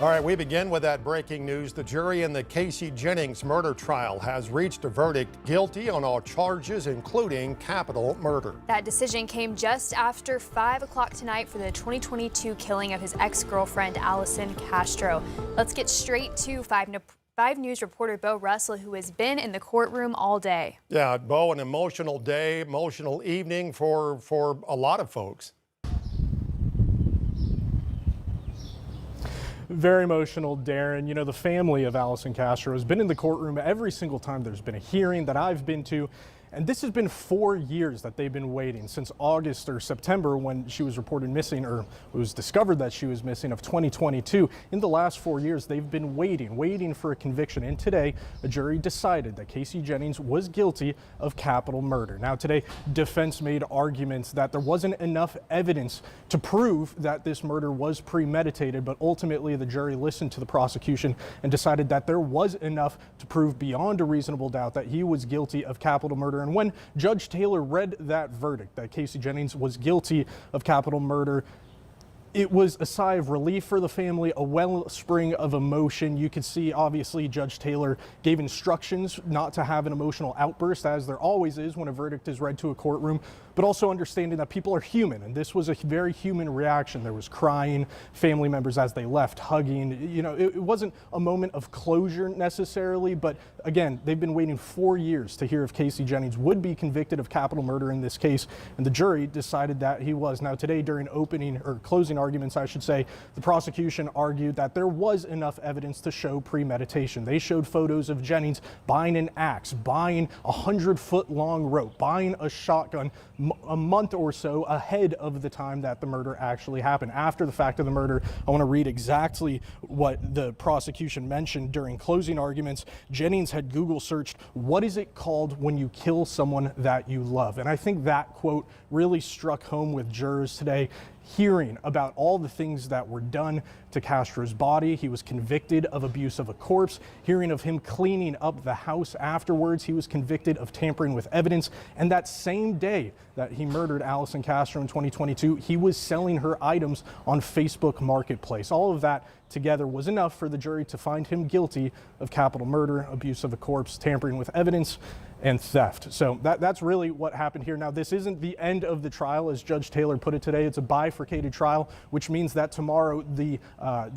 All right, we begin with that breaking news. The jury in the Kacey Jennings murder trial has reached a verdict guilty on all charges, including capital murder. That decision came just after 5 o'clock tonight for the 2022 killing of his ex-girlfriend, Allison Castro. Let's get straight to 5 News reporter Bo Russell, who has been in the courtroom all day. Yeah, Bo, an emotional day, emotional evening for a lot of folks. Very emotional, Darren. You know, the family of Allison Castro has been in the courtroom every single time there's been a hearing that I've been to. And this has been 4 years that they've been waiting, since August or September when she was reported missing, or it was discovered that she was missing, of 2022. In the last 4 years, they've been waiting for a conviction. And today, a jury decided that Kacey Jennings was guilty of capital murder. Now today, defense made arguments that there wasn't enough evidence to prove that this murder was premeditated, but ultimately the jury listened to the prosecution and decided that there was enough to prove beyond a reasonable doubt that he was guilty of capital murder. And when Judge Taylor read that verdict, that Kacey Jennings was guilty of capital murder, it was a sigh of relief for the family, a wellspring of emotion. You could see, obviously, Judge Taylor gave instructions not to have an emotional outburst, as there always is when a verdict is read to a courtroom, but also understanding that people are human, and this was a very human reaction. There was crying, family members as they left, hugging. You know, it wasn't a moment of closure necessarily, but again, they've been waiting 4 years to hear if Kacey Jennings would be convicted of capital murder in this case, and the jury decided that he was. Now today, during closing arguments, I should say, the prosecution argued that there was enough evidence to show premeditation. They showed photos of Jennings buying an axe, buying a 100-foot-long rope, buying a shotgun a month or so ahead of the time that the murder actually happened. After the fact of the murder, I want to read exactly what the prosecution mentioned during closing arguments. Jennings had Google searched, "What is it called when you kill someone that you love?" And I think that quote really struck home with jurors today. Hearing about all the things that were done to Castro's body. He was convicted of abuse of a corpse. Hearing of him cleaning up the house afterwards. He was convicted of tampering with evidence. And that same day that he murdered Allison Castro in 2022, he was selling her items on Facebook Marketplace. All of that together was enough for the jury to find him guilty of capital murder, abuse of a corpse, tampering with evidence, and theft. So that's really what happened here. Now, this isn't the end of the trial, as Judge Taylor put it today. It's a bifurcated trial, which means that tomorrow the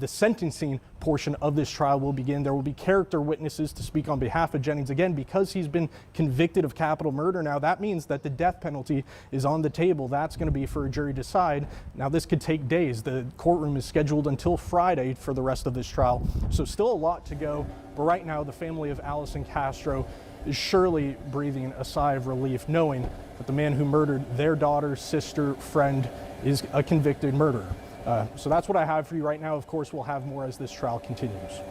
sentencing portion of this trial will begin. There will be character witnesses to speak on behalf of Jennings. Again, because he's been convicted of capital murder now, that means that the death penalty is on the table. That's going to be for a jury to decide. Now, this could take days. The courtroom is scheduled until Friday for the rest of this trial. So still a lot to go. But right now, the family of Allison Castro is surely breathing a sigh of relief, knowing that the man who murdered their daughter, sister, friend is a convicted murderer. So that's what I have for you right now. Of course, we'll have more as this trial continues.